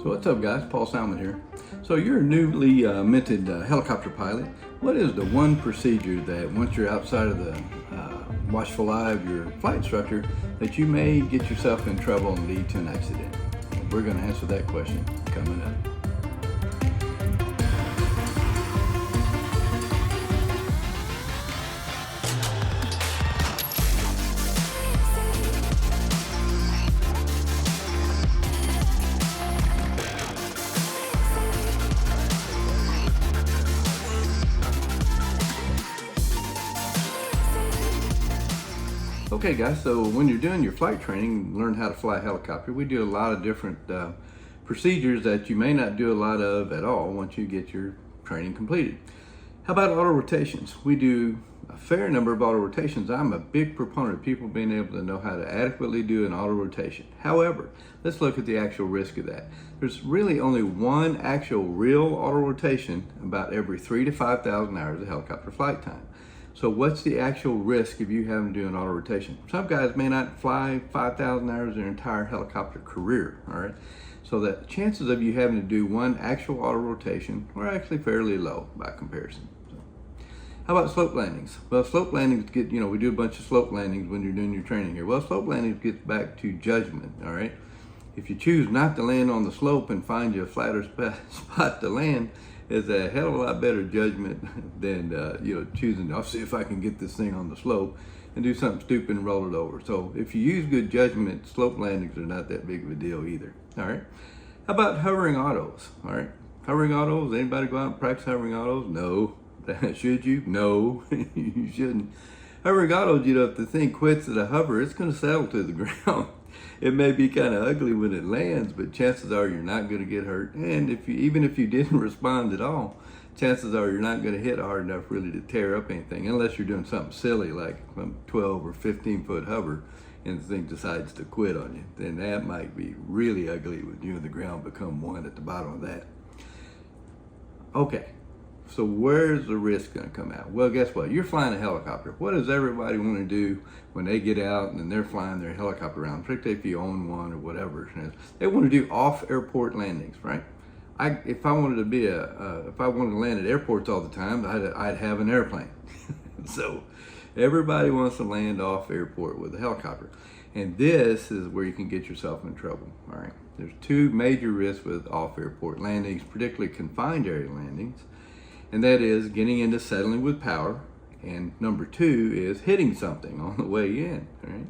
So what's up guys, Paul Salmon here. So you're a newly minted helicopter pilot. What is the one procedure that once you're outside of the watchful eye of your flight instructor that you may get yourself in trouble and lead to an accident? We're going to answer that question coming up. Okay guys, so when you're doing your flight training, learn how to fly a helicopter, we do a lot of different procedures that you may not do a lot of at all once you get your training completed. How about auto rotations? We do a fair number of auto rotations. I'm a big proponent of people being able to know how to adequately do an auto rotation. However, let's look at the actual risk of that. There's really only one actual real auto rotation about every 3,000 to 5,000 hours of helicopter flight time. So what's the actual risk of you having to do an auto rotation? Some guys may not fly 5,000 hours their entire helicopter career, all right? So the chances of you having to do one actual auto rotation are actually fairly low by comparison. So, how about slope landings? Well, slope landings get, we do a bunch of slope landings when you're doing your training here. Well, slope landings gets back to judgment, all right? If you choose not to land on the slope and find you a flatter spot to land, is a hell of a lot better judgment than choosing, I'll see if I can get this thing on the slope and do something stupid and roll it over. So if you use good judgment, slope landings are not that big of a deal either. All right. How about hovering autos? All right. Hovering autos, anybody go out and practice hovering autos? No. Should you? No, you shouldn't. Hovering autos, if the thing quits at a hover, it's going to settle to the ground. It may be kind of ugly when it lands, but chances are you're not going to get hurt. And even if you didn't respond at all, chances are you're not going to hit hard enough really to tear up anything, unless you're doing something silly like a 12 or 15 foot hover and the thing decides to quit on you. Then that might be really ugly when you and the ground become one at the bottom of that. Okay. So where's the risk going to come out? Well, guess what? You're flying a helicopter. What does everybody want to do when they get out and they're flying their helicopter around, particularly if you own one or whatever? They want to do off-airport landings, right? If I wanted to land at airports all the time, I'd have an airplane. So everybody wants to land off-airport with a helicopter. And this is where you can get yourself in trouble, all right? There's two major risks with off-airport landings, particularly confined area landings. And that is getting into settling with power, and number two is hitting something on the way in, right?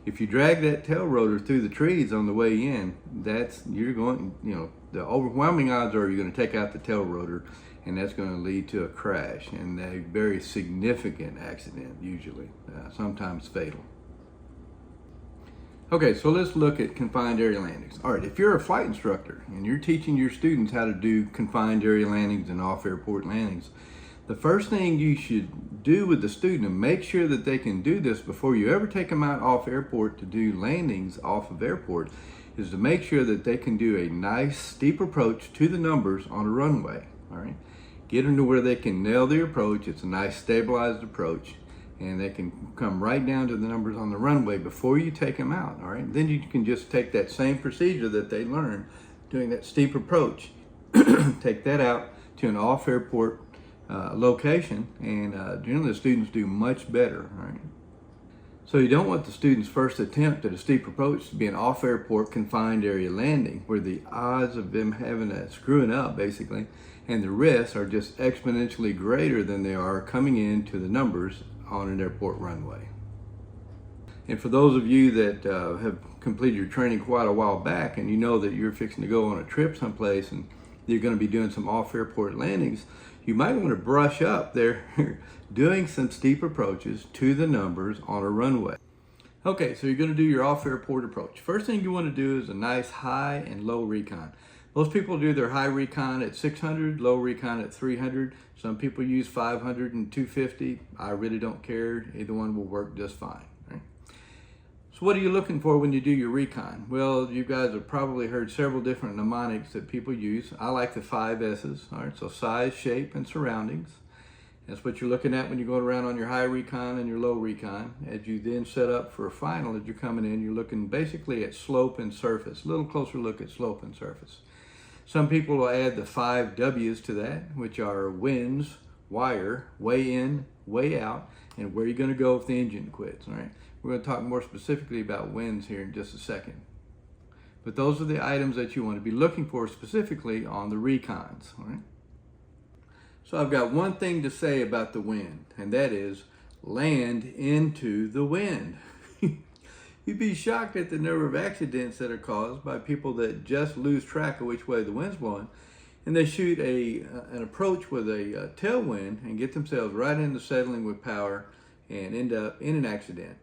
If you drag that tail rotor through the trees on the way in, the overwhelming odds are you're going to take out the tail rotor, and that's going to lead to a crash and a very significant accident, usually, sometimes fatal. Okay, so let's look at confined area landings. All right, if you're a flight instructor and you're teaching your students how to do confined area landings and off-airport landings, the first thing you should do with the student and make sure that they can do this before you ever take them out off airport to do landings off of airport is to make sure that they can do a nice steep approach to the numbers on a runway, all right? Get them to where they can nail the approach. It's a nice stabilized approach, and they can come right down to the numbers on the runway before you take them out, all right? Then you can just take that same procedure that they learned doing that steep approach, take that out to an off-airport location, and generally the students do much better, all right? So you don't want the student's first attempt at a steep approach to be an off-airport confined area landing, where the odds of them having that screwing up, basically, and the risks are just exponentially greater than they are coming into the numbers on an airport runway. And for those of you that have completed your training quite a while back, and you know that you're fixing to go on a trip someplace and you're going to be doing some off-airport landings, you might want to brush up there doing some steep approaches to the numbers on a runway. Okay, so you're going to do your off-airport approach. First thing you want to do is a nice high and low recon. Most people do their high recon at 600, low recon at 300. Some people use 500 and 250. I really don't care. Either one will work just fine. Right? So what are you looking for when you do your recon? Well, you guys have probably heard several different mnemonics that people use. I like the 5 S's. All right, so size, shape, and surroundings. That's what you're looking at when you're going around on your high recon and your low recon. As you then set up for a final, as you're coming in, you're looking basically at slope and surface. A little closer look at slope and surface. Some people will add the 5 W's to that, which are winds, wire, way in, way out, and where you're going to go if the engine quits. All right. We're going to talk more specifically about winds here in just a second. But those are the items that you want to be looking for specifically on the recons. All right. So I've got one thing to say about the wind, and that is land into the wind. You'd be shocked at the number of accidents that are caused by people that just lose track of which way the wind's blowing, and they shoot an approach with a tailwind and get themselves right into settling with power and end up in an accident.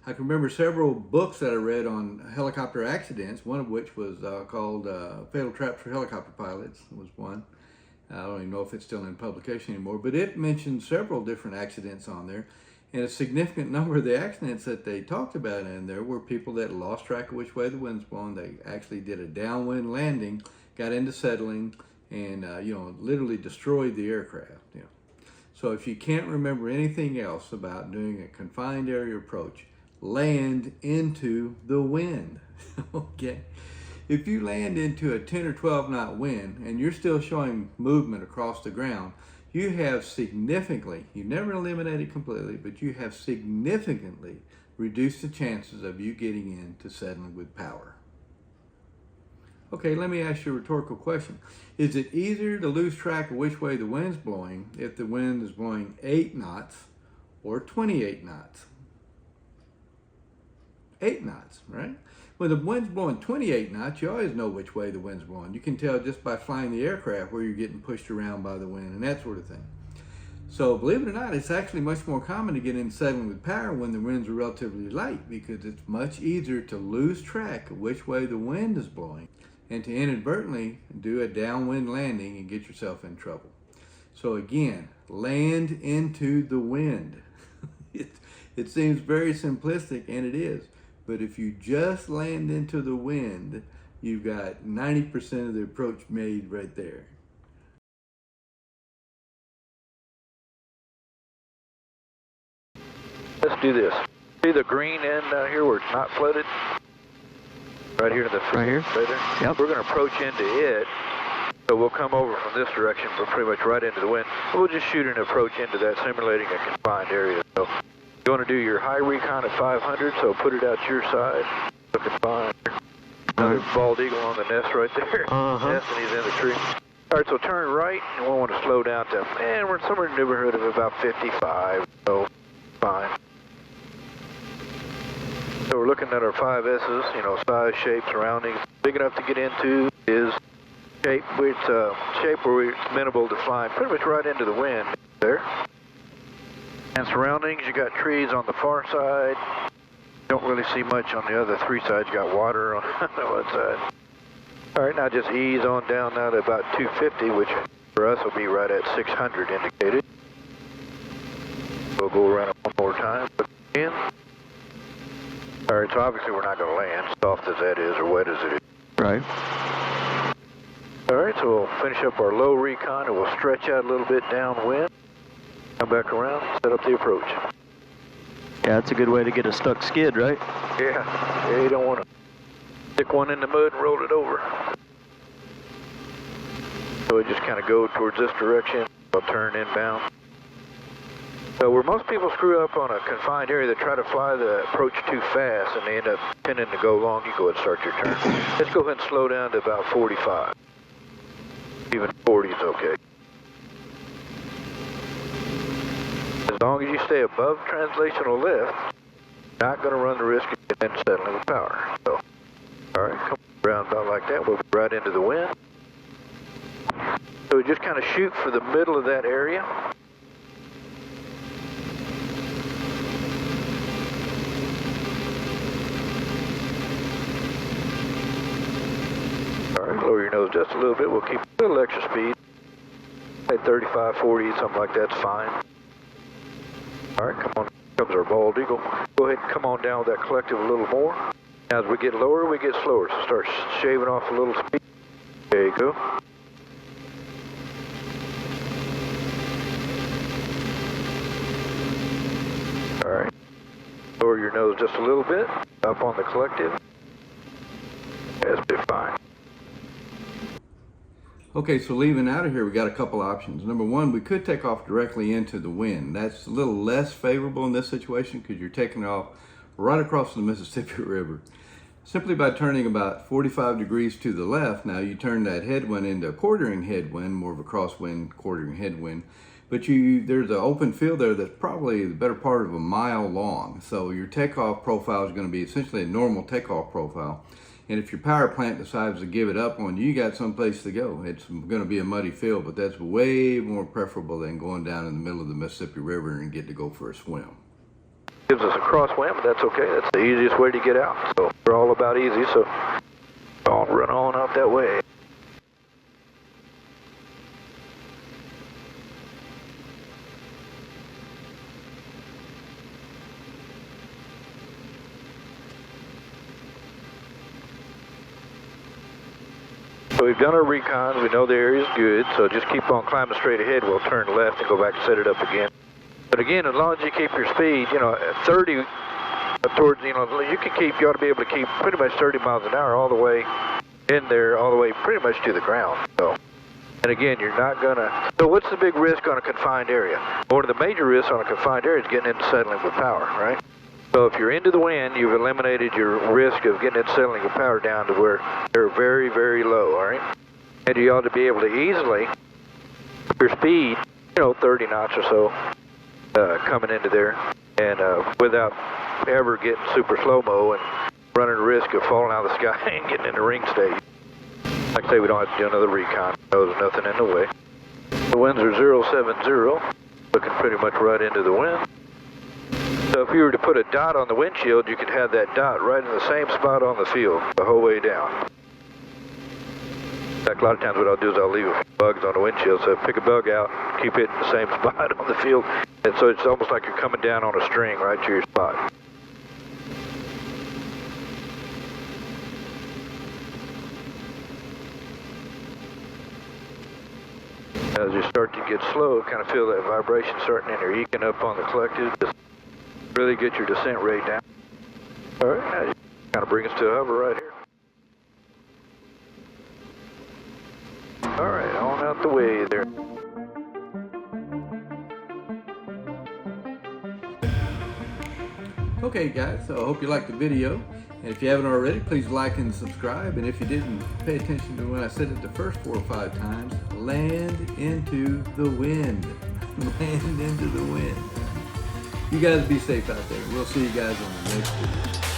I can remember several books that I read on helicopter accidents, one of which was called Fatal Traps for Helicopter Pilots, was one. I don't even know if it's still in publication anymore, but it mentioned several different accidents on there. And a significant number of the accidents that they talked about in there were people that lost track of which way the wind's blowing. They actually did a downwind landing, got into settling, and literally destroyed the aircraft. So if you can't remember anything else about doing a confined area approach, land into the wind. Okay. If you land into a 10 or 12 knot wind and you're still showing movement across the ground, you have significantly, you never eliminate it completely, but you have significantly reduced the chances of you getting into settling with power. Okay, let me ask you a rhetorical question. Is it easier to lose track of which way the wind's blowing if the wind is blowing 8 knots or 28 knots? 8 knots, right? When the wind's blowing 28 knots, you always know which way the wind's blowing. You can tell just by flying the aircraft where you're getting pushed around by the wind and that sort of thing. So believe it or not, it's actually much more common to get in settling with power when the winds are relatively light, because it's much easier to lose track of which way the wind is blowing and to inadvertently do a downwind landing and get yourself in trouble. So again, land into the wind. It seems very simplistic, and it is. But if you just land into the wind, you've got 90% of the approach made right there. Let's do this. See the green end down here where it's not flooded? Right here to the front. Right here? Right there? Yep. We're going to approach into it. So we'll come over from this direction, but pretty much right into the wind. We'll just shoot an approach into that, simulating a confined area. So you want to do your high recon at 500, so put it out your side. Looking fine. Another bald eagle on the nest right there. Nest, and he's in the tree. All right, so turn right, and we'll want to slow down to, and we're somewhere in the neighborhood of about 55, so fine. So we're looking at our 5S's, size, shape, surroundings. Big enough to get into is shape. It's a shape where it's amenable to flying pretty much right into the wind there. And surroundings, you got trees on the far side. Don't really see much on the other 3 sides. You got water on one side. All right, now just ease on down now to about 250, which for us will be right at 600 indicated. We'll go around it one more time. Again. All right, so obviously we're not going to land, soft as that is or wet as it is. Right. All right, so we'll finish up our low recon and we'll stretch out a little bit downwind. Come back around, set up the approach. Yeah, that's a good way to get a stuck skid, right? Yeah, you don't want to stick one in the mud and roll it over. So we just kind of go towards this direction, we'll turn inbound. So where most people screw up on a confined area, they try to fly the approach too fast and they end up tending to go long. You go ahead and start your turn. Let's go ahead and slow down to about 45. Even 40 is okay. As long as you stay above translational lift, you're not going to run the risk of getting settling with power. So, all right, come around about like that. We'll go right into the wind. So we just kind of shoot for the middle of that area. All right, lower your nose just a little bit. We'll keep a little extra speed. At 35, 40, something like that's fine. All right, come on. Here comes our bald eagle. Go ahead and come on down with that collective a little more. Now, as we get lower, we get slower. So start shaving off a little speed. There you go. lower your nose just a little bit, up on the collective. That's be fine. Okay, so leaving out of here, we got a couple options. Number one, we could take off directly into the wind. That's a little less favorable in this situation because you're taking off right across the Mississippi River. Simply by turning about 45 degrees to the left, now you turn that headwind into a quartering headwind, more of a crosswind, quartering headwind. But there's an open field there that's probably the better part of a mile long. So your takeoff profile is going to be essentially a normal takeoff profile. And if your power plant decides to give it up on you, you got someplace to go. It's going to be a muddy field, but that's way more preferable than going down in the middle of the Mississippi River and get to go for a swim. Gives us a crosswind, but that's okay. That's the easiest way to get out. So we're all about easy, so don't run on out that way. So we've done our recon, we know the area's good, so just keep on climbing straight ahead. We'll turn left and go back and set it up again. But again, as long as you keep your speed, at 30 towards, you ought to be able to keep pretty much 30 miles an hour all the way in there, all the way pretty much to the ground. So, and again, you're not gonna, so what's the big risk on a confined area? One of the major risks on a confined area is getting into settling with power, right? So if you're into the wind, you've eliminated your risk of getting it settling with power down to where they're very, very low, all right? And you ought to be able to easily, your speed, 30 knots or so, coming into there, and without ever getting super slow-mo and running the risk of falling out of the sky and getting in the ring stage. Like I say, we don't have to do another recon. There's nothing in the way. The winds are 070, looking pretty much right into the wind. So if you were to put a dot on the windshield, you could have that dot right in the same spot on the field the whole way down. In fact, a lot of times what I'll do is I'll leave a few bugs on the windshield, so pick a bug out, keep it in the same spot on the field, and so it's almost like you're coming down on a string right to your spot. As you start to get slow, kind of feel that vibration starting and you're eking up on the collective. Just really get your descent rate down. All right, now you kind of bring us to a hover right here. All right, on out the way there. Okay guys, so I hope you liked the video. And if you haven't already, please like and subscribe. And if you didn't pay attention to when I said it the first 4 or 5 times, land into the wind. Land into the wind. You guys be safe out there. We'll see you guys on the next video.